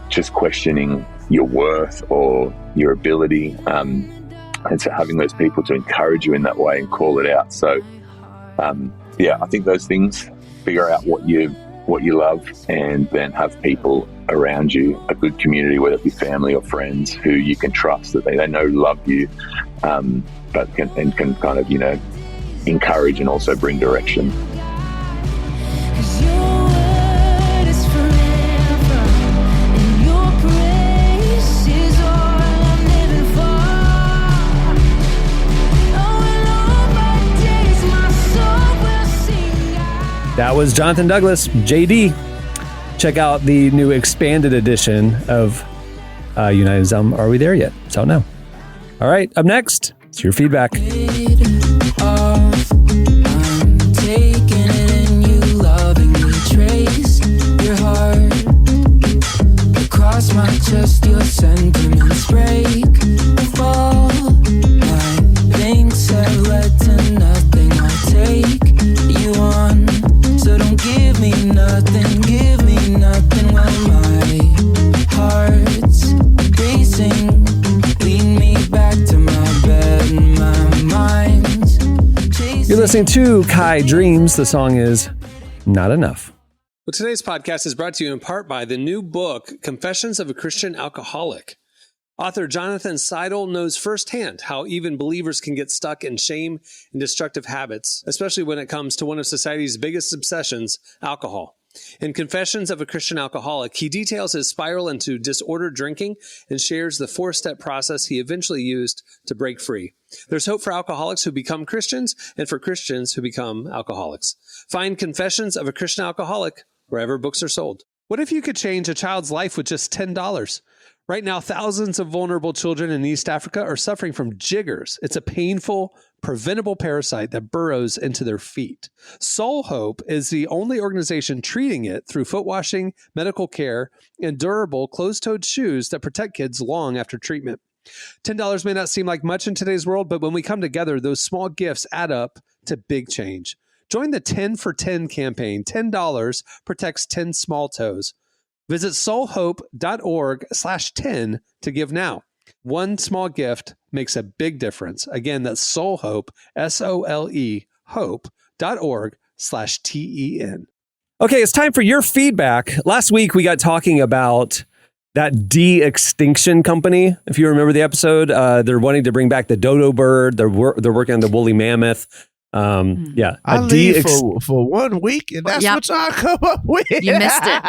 just questioning your worth or your ability, and so having those people to encourage you in that way and call it out. So I think those things, figure out what you love, and then have people around you, a good community, whether it be family or friends, who you can trust, that they know love you, but can kind of encourage and also bring direction. That was Jonathan Douglas, JD. Check out the new expanded edition of United's album, Are We There Yet? It's out now. All right, up next, it's your feedback. I'm taking it and you loving me. Trace your heart across my chest, your sentiments break, fall. My things have led to nothing. I'll take you on, so don't give me nothing while my heart's racing. Lead me back to my bed and my mind's chasing. You're listening to Kai Dreams. The song is Not Enough. Well, today's podcast is brought to you in part by the new book, Confessions of a Christian Alcoholic. Author Jonathon knows firsthand how even believers can get stuck in shame and destructive habits, especially when it comes to one of society's biggest obsessions, alcohol. In Confessions of a Christian Alcoholic, he details his spiral into disordered drinking and shares the 4-step process he eventually used to break free. There's hope for alcoholics who become Christians and for Christians who become alcoholics. Find Confessions of a Christian Alcoholic wherever books are sold. What if you could change a child's life with just $10? Right now, thousands of vulnerable children in East Africa are suffering from jiggers. It's a painful, preventable parasite that burrows into their feet. Soul Hope is the only organization treating it through foot washing, medical care, and durable closed-toed shoes that protect kids long after treatment. $10 may not seem like much in today's world, but when we come together, those small gifts add up to big change. Join the 10 for 10 campaign. $10 protects 10 small toes. Visit soulhope.org/10 to give now. One small gift makes a big difference. Again, that's soulhope, SOLE, hope.org/TEN. Okay, it's time for your feedback. Last week, we got talking about that de-extinction company. If you remember the episode, they're wanting to bring back the dodo bird. They're working on the woolly mammoth. Yeah, I leave for 1 week, and that's what y'all come up with. You missed it.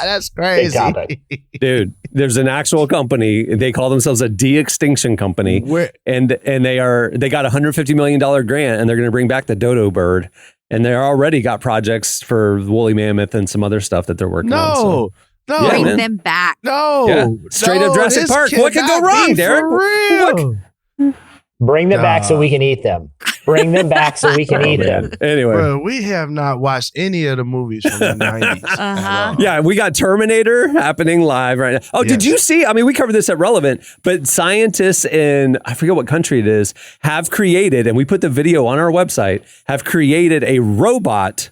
That's crazy, dude. There's an actual company. They call themselves a de-extinction company, and they got $150 million grant, and they're going to bring back the dodo bird. And they already got projects for woolly mammoth and some other stuff that they're working on. So. No, bring them back. Straight up Jurassic Park. What could go wrong, Derek? Bring them back so we can eat them. Bring them back so we can eat them. Anyway, bro, we have not watched any of the movies from the 90s. Yeah, we got Terminator happening live right now. Oh, did you see? I mean, we covered this at Relevant, but scientists in, I forget what country it is, have created, and we put the video on our website, have created a robot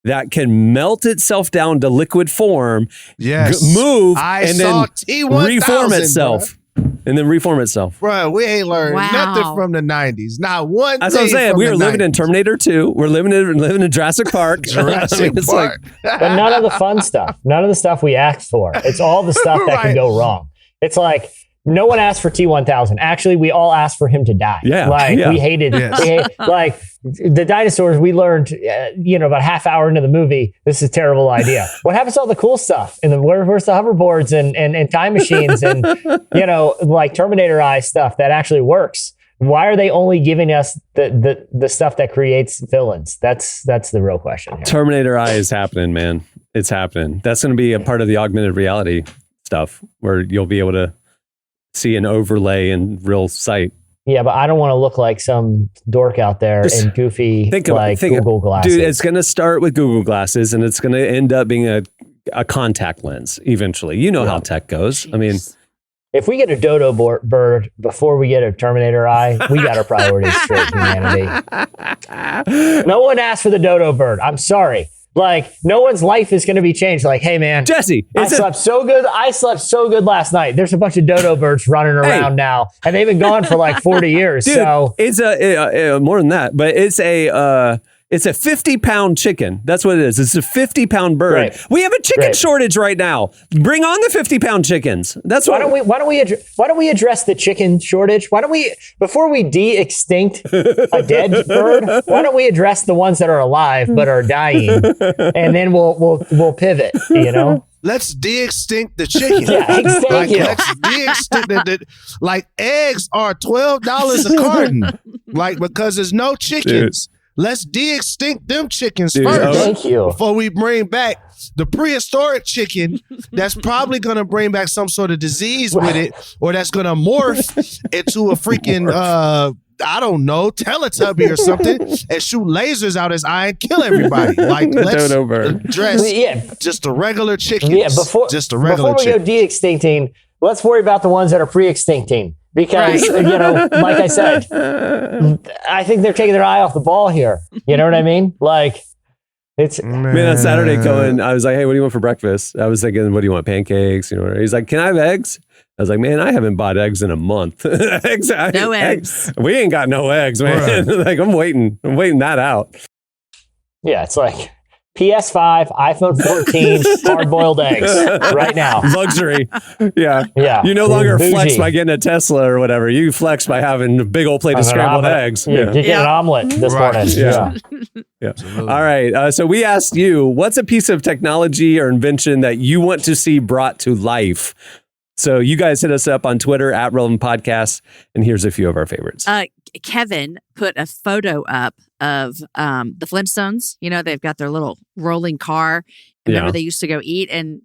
that can melt itself down to liquid form, move, and then reform itself. Bro. And then reform itself. Bro, we ain't learned nothing from the 90s. Not one That's what I'm saying. We were living in Terminator 2. We're living in Jurassic Park. Jurassic Park. But none of the fun stuff. None of the stuff we asked for. It's all the stuff that can go wrong. It's like, no one asked for T-1000. Actually, we all asked for him to die. We hated like the dinosaurs. We learned, about half hour into the movie, this is a terrible idea. What happens to all the cool stuff? And where's the hoverboards and time machines and, like Terminator Eye stuff that actually works? Why are they only giving us the stuff that creates villains? That's the real question here. Terminator Eye is happening, man. It's happening. That's going to be a part of the augmented reality stuff where you'll be able to see an overlay in real sight. Yeah, but I don't want to look like some dork out there in goofy Google glasses. Dude, it's going to start with Google glasses and it's going to end up being a contact lens eventually. You know how tech goes. Jeez. I mean, if we get a dodo bird before we get a Terminator Eye, we got our priorities straight, humanity. No one asked for the dodo bird. I'm sorry. Like, no one's life is going to be changed. Like, hey, man, Jesse, I slept so good last night. There's a bunch of dodo birds running around now, and they've been gone for like 40 years. Dude, so it's more than that, but it's a 50-pound chicken. That's what it is. It's a 50-pound bird. Right. We have a chicken shortage right now. Bring on the 50-pound chickens. That's why don't we address the chicken shortage? Why don't we, before we de-extinct a dead bird, why don't we address the ones that are alive but are dying, and then we'll pivot. Let's de-extinct the chicken. Thank you. Let's de-extinct like eggs are $12 a carton. Like, because there's no chickens. Dude. Let's de-extinct them chickens first. Thank you. Before we bring back the prehistoric chicken that's probably going to bring back some sort of disease with it, or that's going to morph into a freaking, I don't know, Teletubby or something, and shoot lasers out his eye and kill everybody. Like, let's address just a regular chicken. Yeah, before we go de-extincting, let's worry about the ones that are pre-extincting. Because, like I said, I think they're taking their eye off the ball here. You know what I mean? Like, it's... Man, on Saturday, Cohen, I was like, hey, what do you want for breakfast? I was thinking, what do you want, pancakes? He's like, can I have eggs? I was like, man, I haven't bought eggs in a month. No eggs. We ain't got no eggs, man. Right. Like, I'm waiting that out. Yeah, it's like... PS5, iPhone 14, hard-boiled eggs right now. Luxury. Yeah. Yeah. You no longer flex by getting a Tesla or whatever. You flex by having a big old plate of scrambled eggs. Yeah. You get an omelet this morning. Yeah. All right. So we asked you, what's a piece of technology or invention that you want to see brought to life? So you guys hit us up on Twitter at Relevant Podcasts, and here's a few of our favorites. Kevin put a photo up of the Flintstones. They've got their little rolling car. Remember they used to go eat? And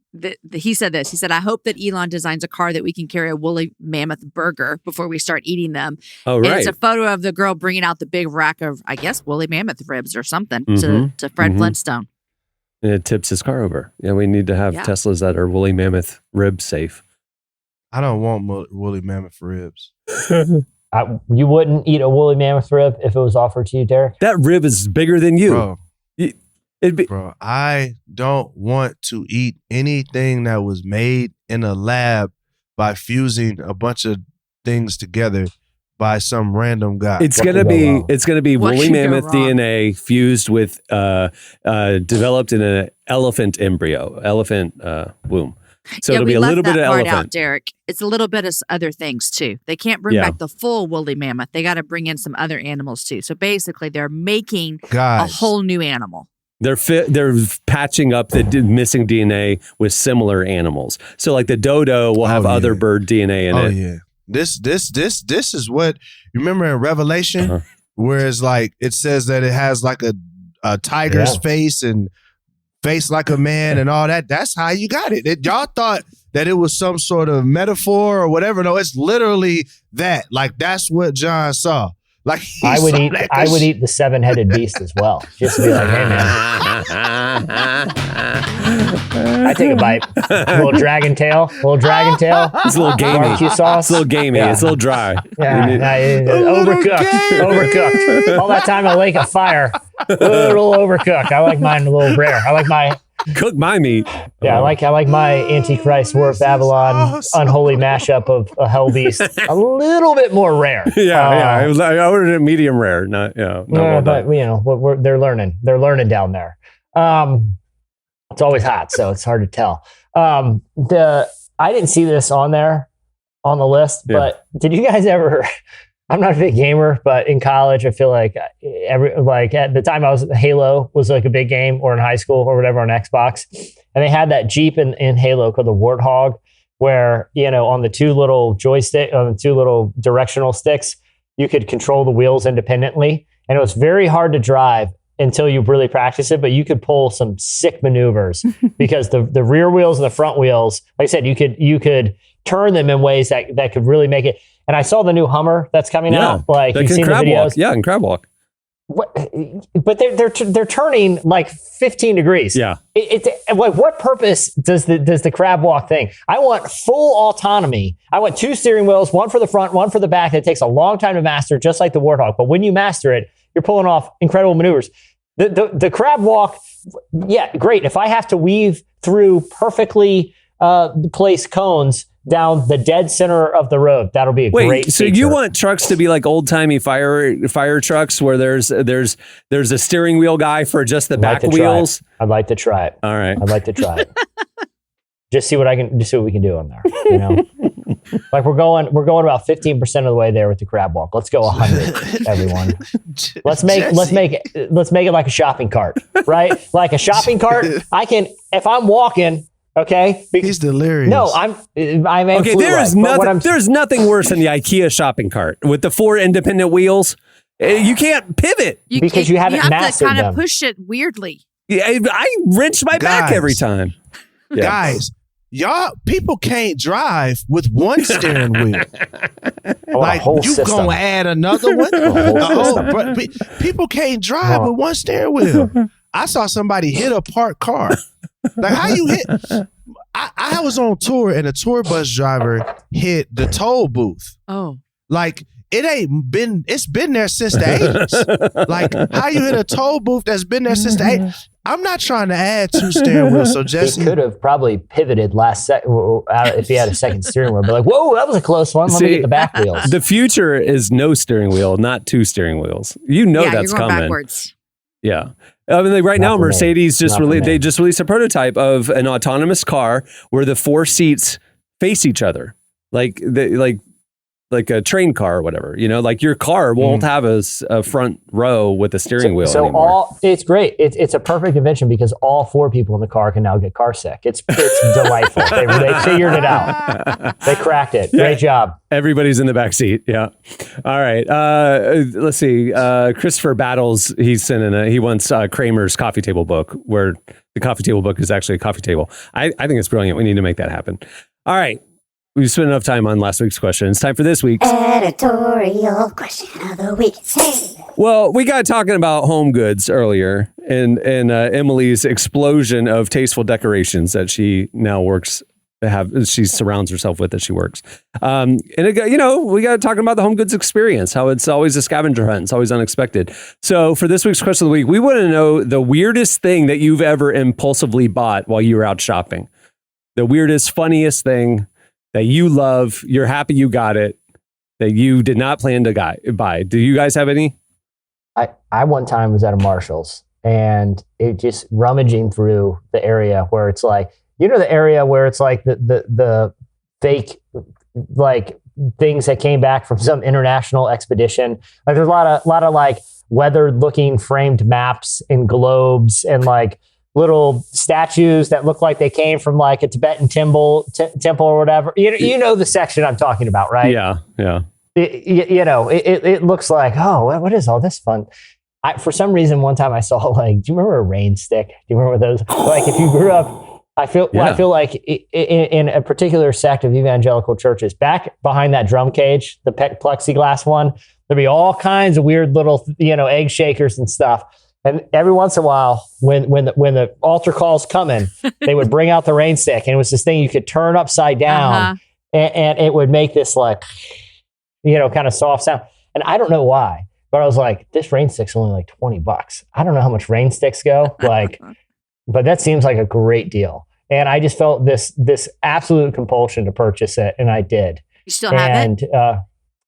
he said this. He said, I hope that Elon designs a car that we can carry a woolly mammoth burger before we start eating them. Oh, right. And it's a photo of the girl bringing out the big rack of, I guess, woolly mammoth ribs or something to Fred Flintstone. And it tips his car over. Yeah, we need to have Teslas that are woolly mammoth rib safe. I don't want woolly mammoth ribs. You wouldn't eat a woolly mammoth rib if it was offered to you, Derek? That rib is bigger than you. Bro. Bro, I don't want to eat anything that was made in a lab by fusing a bunch of things together by some random guy. It's gonna be What woolly could go mammoth wrong? DNA fused with developed in an elephant womb. So it'll we be a left little bit that of part out, elephant. Derek. It's a little bit of other things too. They can't bring Yeah. back the full woolly mammoth. They got to bring in some other animals too. So basically, they're making Guys, a whole new animal. They're patching up the missing DNA with similar animals. So like the dodo will have other bird DNA in it. Oh yeah. This is what you remember in Revelation, where it's like it says that it has like a tiger's face and face like a man and all that. That's how you got it. Y'all thought that it was some sort of metaphor or whatever. No, it's literally that. Like that's what John saw. Like I would eat the 7-headed beast as well. Just to be like, hey man, I take a bite. A little dragon tail. It's a little gamey. Barbecue sauce. It's a little gamey. Yeah. It's a little dry. Overcooked. All that time I like a fire. A little overcooked. I like mine a little rare. I like my Cook my meat. I like my Antichrist War of Babylon unholy mashup of a hell beast a little bit more rare. I ordered it medium rare. Not well but done. they're learning. They're learning down there. It's always hot, so it's hard to tell. I didn't see this on there on the list, but did you guys ever? I'm not a big gamer, but in college, I feel like at the time Halo was like a big game, or in high school or whatever on Xbox, and they had that Jeep in Halo called the Warthog, where on the two little directional sticks, you could control the wheels independently, and it was very hard to drive until you really practice it, but you could pull some sick maneuvers because the rear wheels and the front wheels, like I said, you could turn them in ways that could really make it. And I saw the new Hummer that's coming out. Like you've seen the videos. Walk. Yeah, and crab walk. But they're turning like 15 degrees. Yeah. It's like, what purpose does the crab walk thing? I want full autonomy. I want 2 steering wheels, one for the front, one for the back. That takes a long time to master, just like the Warthog. But when you master it, you're pulling off incredible maneuvers. The crab walk, yeah, great. If I have to weave through perfectly placed cones down the dead center of the road, that'll be a great feature. So you want trucks to be like old timey fire trucks where there's a steering wheel guy for just the back wheels? I'd like to try it. All right. I'd like to try it. Just see what we can do on there. Like we're going about 15% of the way there with the crab walk. Let's go 100, everyone. Let's make it like a shopping cart, right? Like a shopping cart. If I'm walking. Okay, he's delirious. No, I'm okay. There's nothing worse than the IKEA shopping cart with the 4 independent wheels. You can't pivot because you haven't mastered them. You have to kind of push it weirdly. Yeah, I wrench my back every time. Yeah. Guys, people can't drive with one steering wheel. Like you gonna add another one? People can't drive with one steering wheel. I saw somebody hit a parked car. Like how you hit? I was on tour and a tour bus driver hit the toll booth. Oh, like it's been there since the 80s. Like how you hit a toll booth that's been there since the 80s? I'm not trying to add 2 steering wheels. So Jesse, he could have probably pivoted if he had a second steering wheel. But like, whoa, that was a close one. Let me get the back wheels. The future is no steering wheel, not 2 steering wheels. That's you're going coming. Backwards. Yeah. I mean, right now, Mercedes just released a prototype of an autonomous car where the 4 seats face each other, like a train car or whatever. Like your car won't have a front row with a steering wheel anymore. It's great. It's a perfect invention because all 4 people in the car can now get car sick. It's delightful. They figured it out. They cracked it. Great job. Everybody's in the back seat. Yeah. All right. Let's see. Christopher Battles, he wants Kramer's coffee table book, where the coffee table book is actually a coffee table. I think it's brilliant. We need to make that happen. All right. We've spent enough time on last week's question. It's time for this week's editorial question of the week. Well, we got talking about home goods earlier and Emily's explosion of tasteful decorations that she now works she surrounds herself with as she works. And we got to talk about the home goods experience, how it's always a scavenger hunt. It's always unexpected. So for this week's question of the week, we want to know the weirdest thing that you've ever impulsively bought while you were out shopping. The weirdest, funniest thing that you love, you're happy you got it, that you did not plan to buy. Do you guys have any? I one time was at a Marshall's and it just rummaging through the area where it's like, the area where it's like the fake, like things that came back from some international expedition. Like there's a lot of like weathered looking framed maps and globes and like little statues that look like they came from like a Tibetan temple or whatever. You know the section I'm talking about, right? Yeah. It looks like, oh, what is all this fun? For some reason, one time I saw like, do you remember a rain stick? Do you remember those? Like if you grew up, I feel like in a particular sect of evangelical churches, back behind that drum cage, the plexiglass one, there'd be all kinds of weird little, egg shakers and stuff. And every once in a while, when the altar call's coming, they would bring out the rain stick, and it was this thing you could turn upside down, and it would make this like, kind of soft sound. And I don't know why, but I was like, this rain stick's only like $20. I don't know how much rain sticks go, but that seems like a great deal. And I just felt this absolute compulsion to purchase it, and I did. You still have it?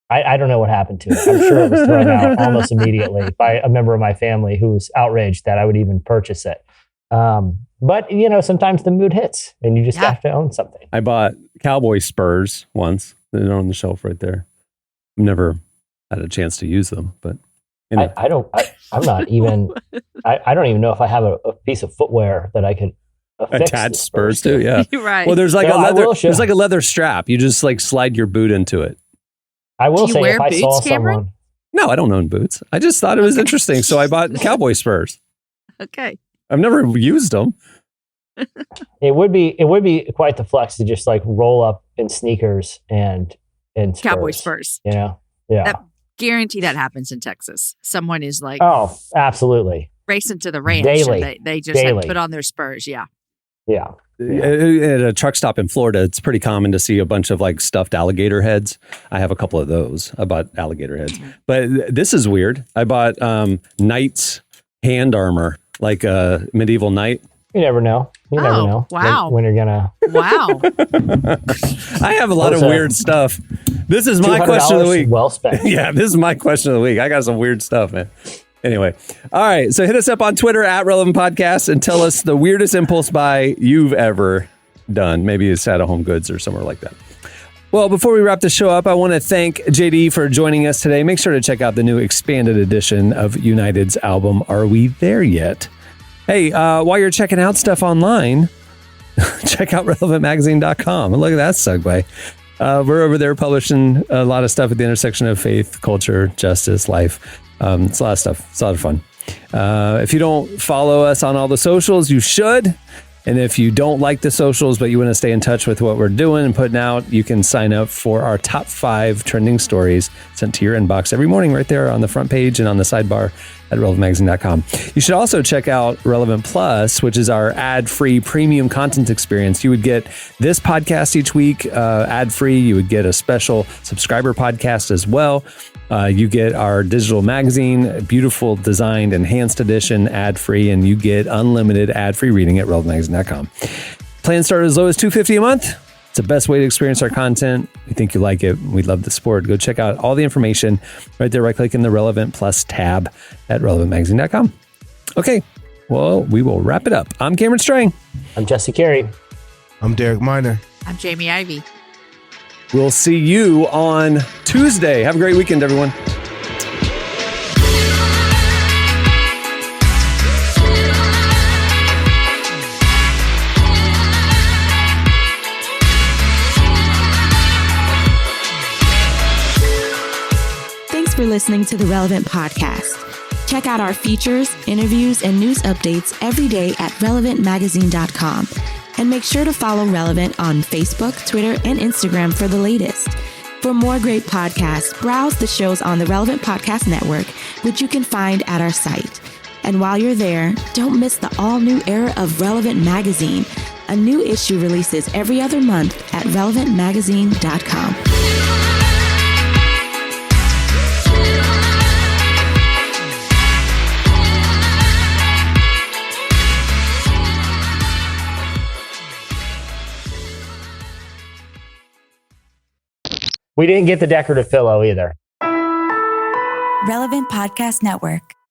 I don't know what happened to it. I'm sure it was thrown out almost immediately by a member of my family who was outraged that I would even purchase it. But, sometimes the mood hits and you just have to own something. I bought cowboy spurs once. They're on the shelf right there. I've never had a chance to use them, but I don't even know if I have a piece of footwear that I could attach spurs to. Yeah. Right. Well, there's like a leather strap. You just like slide your boot into it. I will say if I saw someone. No, I don't own boots. I just thought it was interesting. So I bought cowboy spurs. Okay. I've never used them. It would be quite the flex to just like roll up in sneakers and spurs, cowboy spurs. Yeah. Guarantee that happens in Texas. Someone is like, oh, absolutely, racing to the ranch. Daily. They just had to put on their spurs. Yeah. At a truck stop in Florida, it's pretty common to see a bunch of like stuffed alligator heads. I have a couple of those. I bought alligator heads, but this is weird. I bought knight's hand armor, like a medieval knight. You never know. Never know. Wow. When you're gonna. Wow. I have a lot of weird stuff. This is my question of the week. Well spent. Yeah, this is my question of the week. I got some weird stuff, man. Anyway, all right. So hit us up on Twitter at Relevant Podcast and tell us the weirdest impulse buy you've ever done. Maybe it's at a Home Goods or somewhere like that. Well, before we wrap the show up, I want to thank JD for joining us today. Make sure to check out the new expanded edition of United's album, Are We There Yet? Hey, while you're checking out stuff online, check out relevantmagazine.com. And look at that segue. We're over there publishing a lot of stuff at the intersection of faith, culture, justice, life. It's a lot of stuff. It's a lot of fun. If you don't follow us on all the socials, you should. And if you don't like the socials, but you want to stay in touch with what we're doing and putting out, you can sign up for our top 5 trending stories sent to your inbox every morning right there on the front page and on the sidebar at relevantmagazine.com. You should also check out Relevant Plus, which is our ad-free premium content experience. You would get this podcast each week ad-free. You would get a special subscriber podcast as well. You get our digital magazine, beautiful designed enhanced edition ad-free, and you get unlimited ad-free reading at relevantmagazine.com. Plans start as low as $250 a month. It's the best way to experience our content. We think you like it. We love the support. Go check out all the information right there. Right click in the Relevant Plus tab at relevantmagazine.com. Okay, well, we will wrap it up. I'm Cameron Strang. I'm Jesse Carey. I'm Derek Miner. I'm Jamie Ivey. We'll see you on Tuesday. Have a great weekend, everyone. Thanks for listening to the Relevant Podcast. Check out our features, interviews, and news updates every day at relevantmagazine.com. And make sure to follow Relevant on Facebook, Twitter, and Instagram for the latest. For more great podcasts, browse the shows on the Relevant Podcast Network, which you can find at our site. And while you're there, don't miss the all-new era of Relevant Magazine, A new issue releases every other month at relevantmagazine.com. We didn't get the decorative pillow either. Relevant Podcast Network.